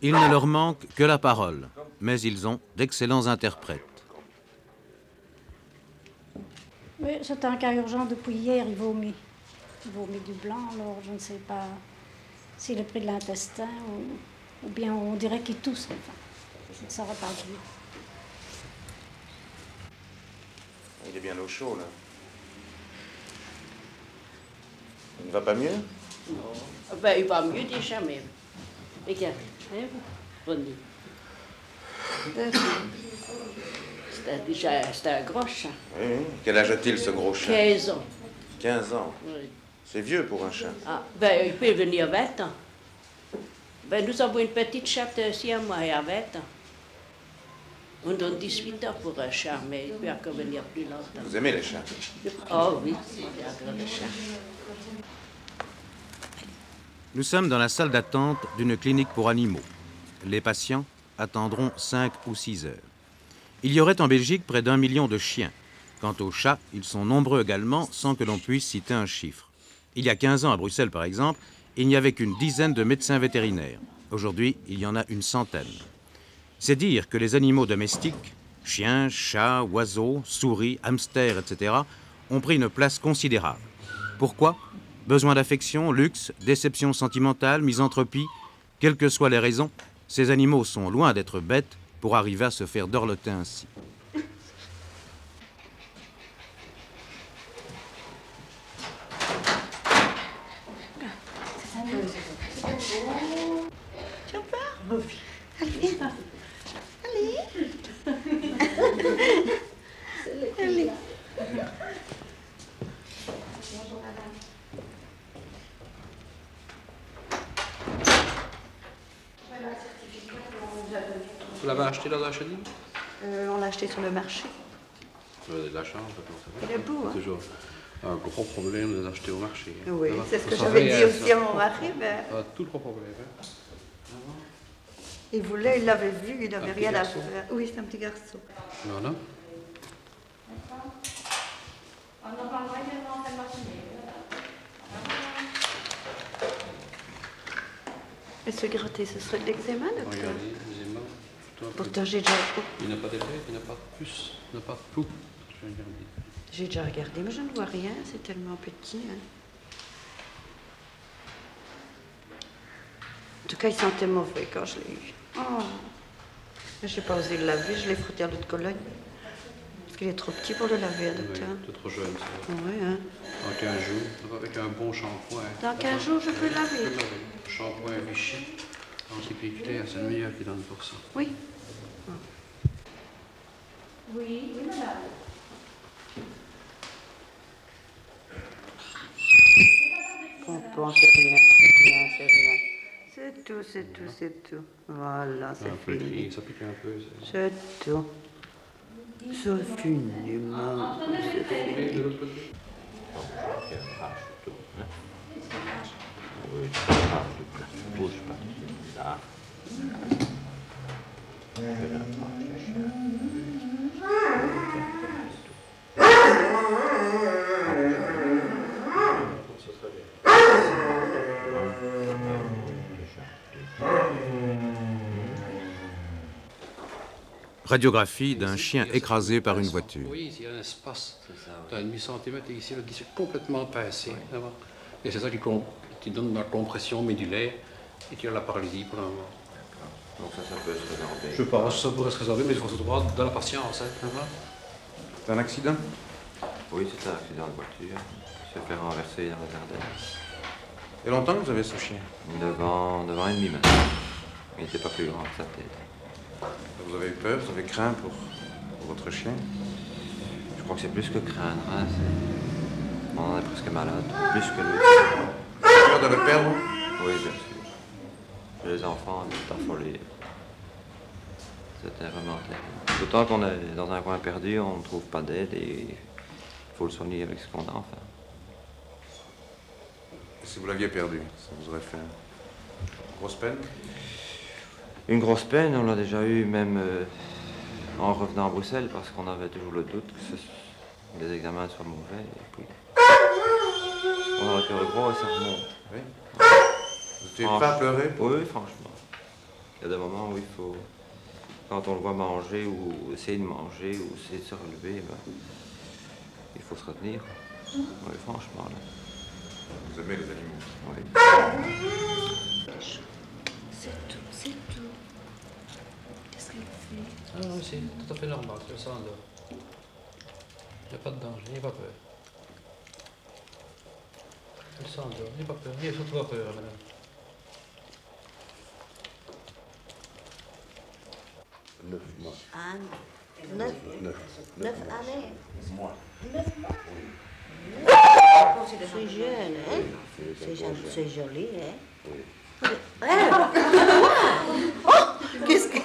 Il ne leur manque que la parole, mais ils ont d'excellents interprètes. Oui, c'est un cas urgent depuis hier, il vomit. Il vomit du blanc, alors je ne sais pas s'il est pris de l'intestin ou bien on dirait qu'il tousse. Enfin, je ne saurais pas dire. Il est bien au chaud, là. Il ne va pas mieux? Non. Ben, il va mieux déjà même. Regarde, hein, René. C'était un gros chat. Oui, oui. Quel âge a-t-il, ce gros chat? 15 ans. 15 ans. Oui. C'est vieux pour un chat. Ah, ben, il peut venir 20 ans. Ben, nous avons une petite chatte aussi à moi, à 20 ans. On donne 18 ans pour un chat, mais il peut encore venir plus longtemps. Vous aimez les chats? Oh oui, j'adore les chats. Nous sommes dans la salle d'attente d'une clinique pour animaux. Les patients attendront 5 ou 6 heures. Il y aurait en Belgique près d'1 million de chiens. Quant aux chats, ils sont nombreux également, sans que l'on puisse citer un chiffre. Il y a 15 ans, à Bruxelles par exemple, il n'y avait qu'une dizaine de médecins vétérinaires. Aujourd'hui, il y en a une centaine. C'est dire que les animaux domestiques, chiens, chats, oiseaux, souris, hamsters, etc., ont pris une place considérable. Pourquoi ? Besoin d'affection, luxe, déception sentimentale, misanthropie, quelles que soient les raisons, ces animaux sont loin d'être bêtes pour arriver à se faire dorloter ainsi. Tu as peur? Allez, viens. Allez. Allez. Vous l'avez acheté dans un chenille? On l'a acheté sur le marché. Vous avez de la chance, ça. Il est beau, hein? C'est toujours un gros problème de l'acheter au marché. Oui, Ça va? c'est ce que Ça j'avais va, dit aussi ça. à mon mari. Ben, Ah, tout le gros problème. Hein? il voulait, il l'avait vu, il n'avait Un petit rien à garçon? faire. Oui, c'est un petit garçon. Non, non. Et se gratter, ce serait de l'eczéma, docteur? Regardez, deuxièmement. Pourtant, j'ai déjà... Il n'a pas d'effet, il n'a pas de puce, il n'a pas de pouls. Je vais regarder. J'ai déjà regardé, mais je ne vois rien, c'est tellement petit. Hein. En tout cas, il sentait mauvais quand je l'ai eu. Oh. Je n'ai pas osé le laver, je l'ai frotté à l'eau de Cologne. Parce qu'il est trop petit pour le laver, hein, docteur. Oui, c'est trop jeune, ça. Oui, hein. En 15 jours, avec un bon shampoing. Dans 15 jours, je peux le laver. Je peux le laver. Shampoing Vichy, antipiculaire, c'est le meilleur qui donne pour ça. Oui. Oui, oui, madame. Bon, c'est rien, c'est rien, c'est rien. C'est tout, c'est tout, c'est tout. Voilà, c'est Un peu de fini. fille, ça pique un peu. C'est tout. C'est fini, maman. C'est fini. Et de l'autre côté? Radiographie d'un chien écrasé par une voiture. Oui, il y a un espace d'un demi-centimètre et ici, le disque est complètement pincé. Et c'est ça qui donne la compression médulaire et qui a la paralysie pour le moment. Donc ça peut se résorber. Je pense que ça pourrait se résorber, mais il faut se droit dans la patience. Hein. C'est un accident? Oui, c'est un accident de voiture. Il s'est fait renverser dans le jardin. Et longtemps que vous avez ce chien? 9 ans et demi maintenant. Il n'était pas plus grand que sa tête. Vous avez eu peur, vous avez craint pour votre chien? Je crois que c'est plus que craindre. Hein. On en est presque malade. Plus que lui. Peur de le perdre? Oui, bien sûr. Les enfants, ils sont affolés. C'était vraiment terrible. D'autant qu'on est dans un coin perdu, on ne trouve pas d'aide et il faut le soigner avec ce qu'on a enfin. Et si vous l'aviez perdu, ça vous aurait fait une grosse peine? Une grosse peine, on l'a déjà eu même en revenant à Bruxelles parce qu'on avait toujours le doute que les examens soient mauvais. Et puis, on aurait cœur gros et ça remonte. Oui. Vous n'étiez pas à pleurer? Oui, franchement. Il y a des moments où il faut, quand on le voit manger ou essayer de manger ou essayer de se relever, ben, il faut se retenir. Oui, franchement. Là. Vous aimez les animaux? Oui. C'est tout, c'est tout. Qu'est-ce qu'elle fait? Ah non, c'est tout à fait normal, c'est ça, là. Il n'y a pas de danger, n'ayez pas peur. Elle s'endort, n'ayez pas peur, n'ayez surtout pas peur, madame. Neuf années. Moi. 9 mois. C'est jeune, hein? C'est joli, hein? Oui. Oh, qu'est-ce que...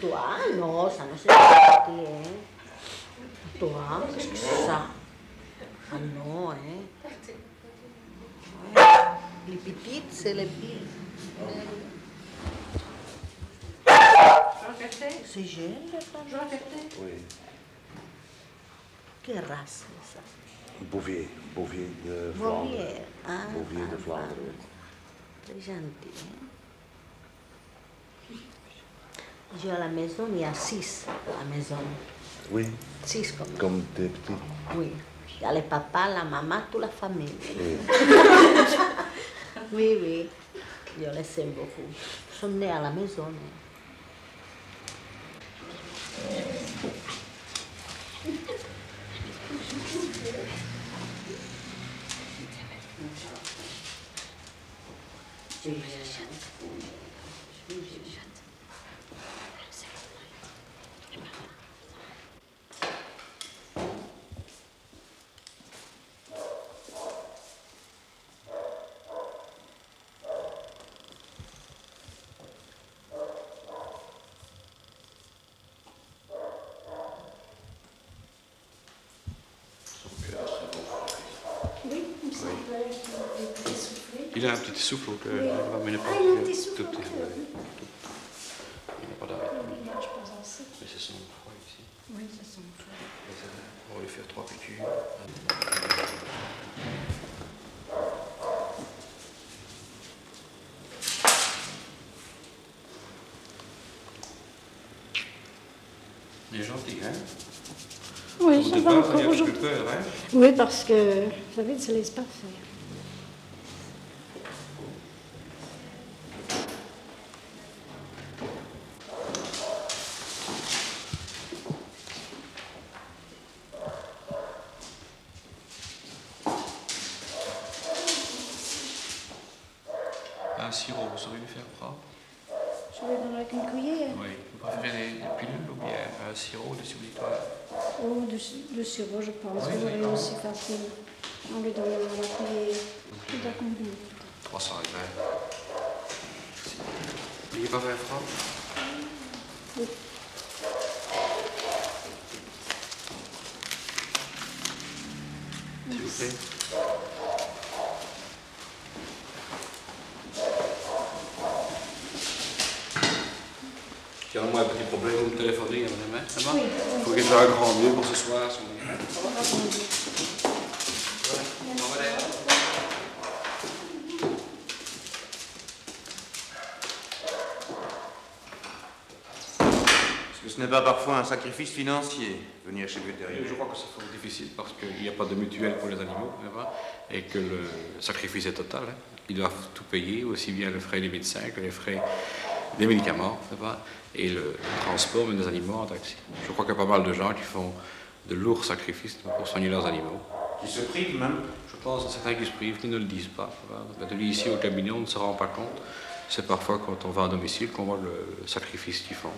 Toi, non, ça ne c'est pas petit, hein? Toi, qu'est-ce que c'est ça? Ah non, hein? Ouais. Les petites, c'est les petites. C'est jeune, le femme. Oui. Quelle race, c'est ça? Bouvier. Bouvier de Flandre. Bouvier. Ah, Bouvier de Flandre, oui. Très gentil, hein? J'ai à la maison, il y a 6 à la maison. Oui. 6 comme ça. Comme des petits. Oui. Il y a le papa, la maman, toute la famille. Oui. Oui, oui. Je les aime beaucoup. Ils sont nés à la maison. Hein. Oui, il me semblait qu'il était essoufflé. Il a un petit souffle, Oui. mais il n'a pas Ah, il a un petit souffle. tout petit, Ok. il n'a pas d'arrêt. Oui, je pense aussi. Mais c'est son froid ici. Oui, c'est son choix. On va lui faire 3 piqûres. Il est gentil, hein? Oui, Au ça va départ, il encore avait plus aujourd'hui. peur, hein? Oui, parce que, vous savez, il ne se laisse pas faire. Un sirop, vous saurez lui faire prendre? Je vais dans avec une cuillère. Oui. Vous préférez des pilules ou bien un sirop de suppositoire? Oh, de sirop, je pense. Oui, Vous oui. aurez aussi facile. On lui donne la cuillère. Tout à combien? 300 grammes. N'ayez pas fait froid? Oui. S'il vous plaît. Il y a moins un petit problème, vous me téléphonez, madame, ça va? Oui, Il faut qu'il soit un grand mieux pour ce soir. Est-ce que ce n'est pas parfois un sacrifice financier, venir chez le vétérinaire? Je crois que c'est fort difficile parce qu'il n'y a pas de mutuelle pour les animaux, et que le sacrifice est total. Hein. Ils doivent tout payer, aussi bien les frais des médecins que les frais des médicaments, et le transport même des animaux en taxi. Je crois qu'il y a pas mal de gens qui font de lourds sacrifices pour soigner leurs animaux. Qui se privent même? Je pense à certains qui se privent, qui ne le disent pas. De ici au cabinet, on ne se rend pas compte. C'est parfois quand on va à domicile qu'on voit le sacrifice qu'ils font.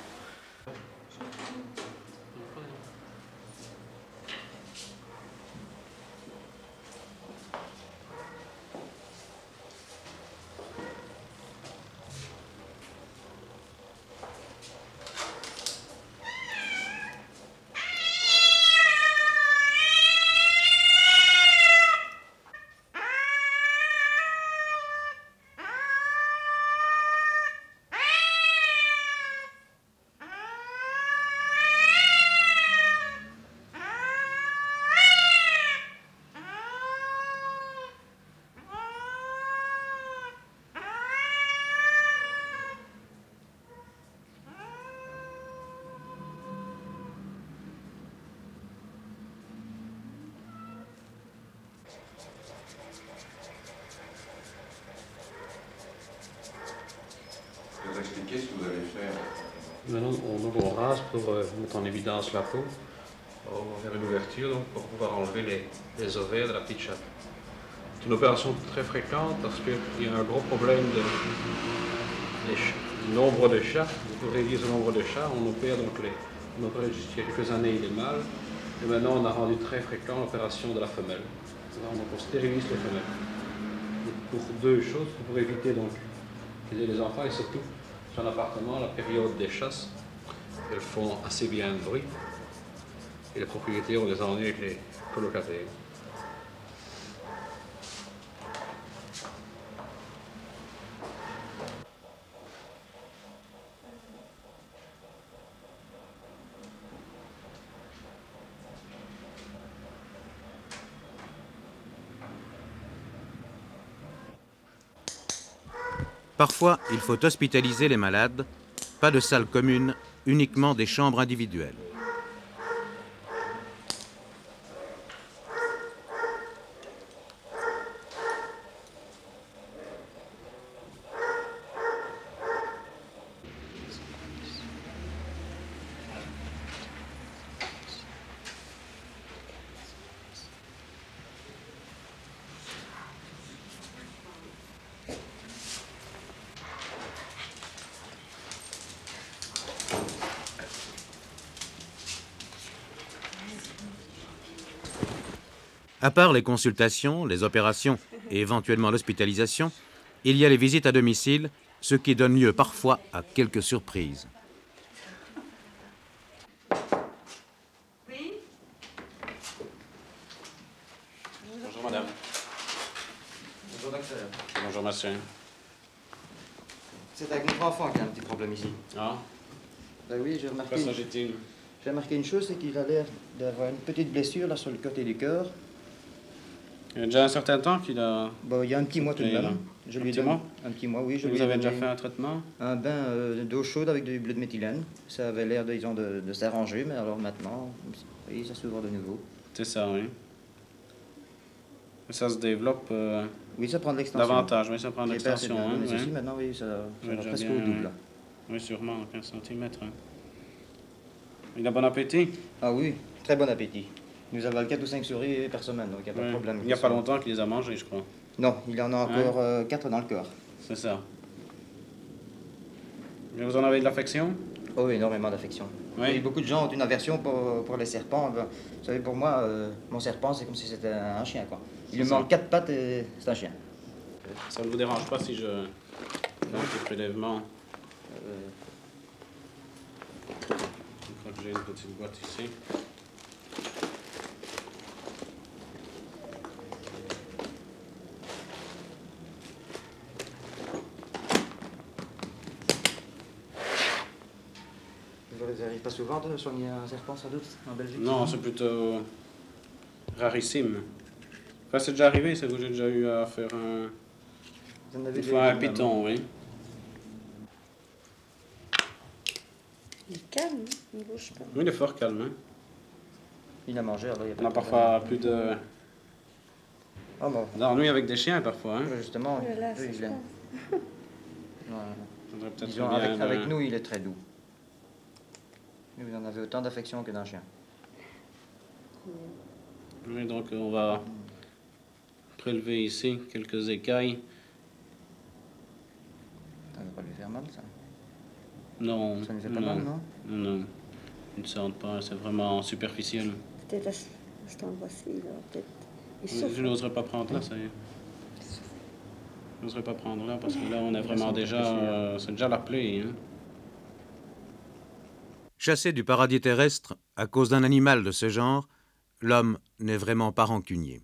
Maintenant, on rase pour mettre en évidence la peau. On va faire une ouverture donc, pour pouvoir enlever les ovaires de la petite chatte. C'est une opération très fréquente parce qu'il y a un gros problème du nombre de chats. Pour réduire ce nombre de chats, on opère donc on opérait il y a quelques années les mâles. Et maintenant, on a rendu très fréquent l'opération de la femelle. Donc, on stérilise les femelles. Pour deux choses, pour éviter donc les enfants et surtout sur l'appartement, la période des chasses, elles font assez bien de bruit. Et les propriétaires, on les ennuie avec les colocataires. Parfois, il faut hospitaliser les malades, pas de salle commune, uniquement des chambres individuelles. À part les consultations, les opérations et éventuellement l'hospitalisation, il y a les visites à domicile, ce qui donne lieu parfois à quelques surprises. Oui. Bonjour madame. Bonjour docteur. Bonjour monsieur. C'est avec notre enfant qu'il y a un petit problème ici. Ah, Ben oui, j'ai remarqué une chose, c'est qu'il a l'air d'avoir une petite blessure là sur le côté du cœur. il y a déjà un certain temps qu'il a... Bon, il y a un petit mois tout de Et là, même. Je lui un petit donne mois un petit mois, oui. Je Vous lui ai avez déjà donné fait un traitement? un bain d'eau chaude avec du bleu de méthylène. Ça avait l'air, disons, de s'arranger, mais alors maintenant, oui, ça s'ouvre de nouveau. C'est ça, oui. Ça se développe Oui, ça prend de l'extension. davantage, oui, ça prend de J'ai pas assez de l'extension. bain, mais Hein, ceci, oui. maintenant, oui, ça va déjà presque bien, au double. Là. Oui, sûrement, 15 cm. Hein. Il a bon appétit? Ah oui, très bon appétit. Nous avons 4 ou 5 souris par semaine, donc il n'y a pas de Oui. problème. Il n'y a pas longtemps qu'il les a mangés, je crois. Non, il en a encore 4 dans le corps. C'est ça. Mais vous en avez de l'affection? Oh, énormément d'affection. Oui. Et beaucoup de gens ont une aversion pour les serpents. Ben, vous savez, pour moi, mon serpent, c'est comme si c'était un chien, quoi. Il lui C'est ça. manque 4 pattes et c'est un chien. Ça ne vous dérange pas si je fais un petit prélèvement? Je crois que j'ai une petite boîte ici. Vous n'arrivez pas souvent de soigner un serpent, sans doute, en Belgique? Non, c'est plutôt rarissime. Enfin, c'est déjà arrivé, c'est que j'ai déjà eu à faire Vous en avez une déjà fois un eu, madame? python, oui. Il est calme, il ne bouge pas. Oui, il est fort calme. Hein. Il a mangé, alors il y a pas On a de parfois plus de... Ah bon, d'ennui avec des chiens, parfois. Hein. justement, Voilà, eux, c'est ils ça. l'aiment. Non, Faudrait peut-être disons, bien avec nous, il est très doux. Vous en avez autant d'affection que d'un chien. Oui, donc on va prélever ici quelques écailles. Ça ne va pas lui faire mal, ça? Non. Ça ne lui fait pas mal, non? Non. Ils ne sentent pas, c'est vraiment superficiel. Peut-être à cet endroit-ci, là, peut-être. Il Je souffre. n'oserais pas prendre là, ça y est. Je n'oserais pas prendre là, parce que là, on est vraiment sont déjà... c'est déjà la plaie, hein. Chassé du paradis terrestre à cause d'un animal de ce genre, l'homme n'est vraiment pas rancunier.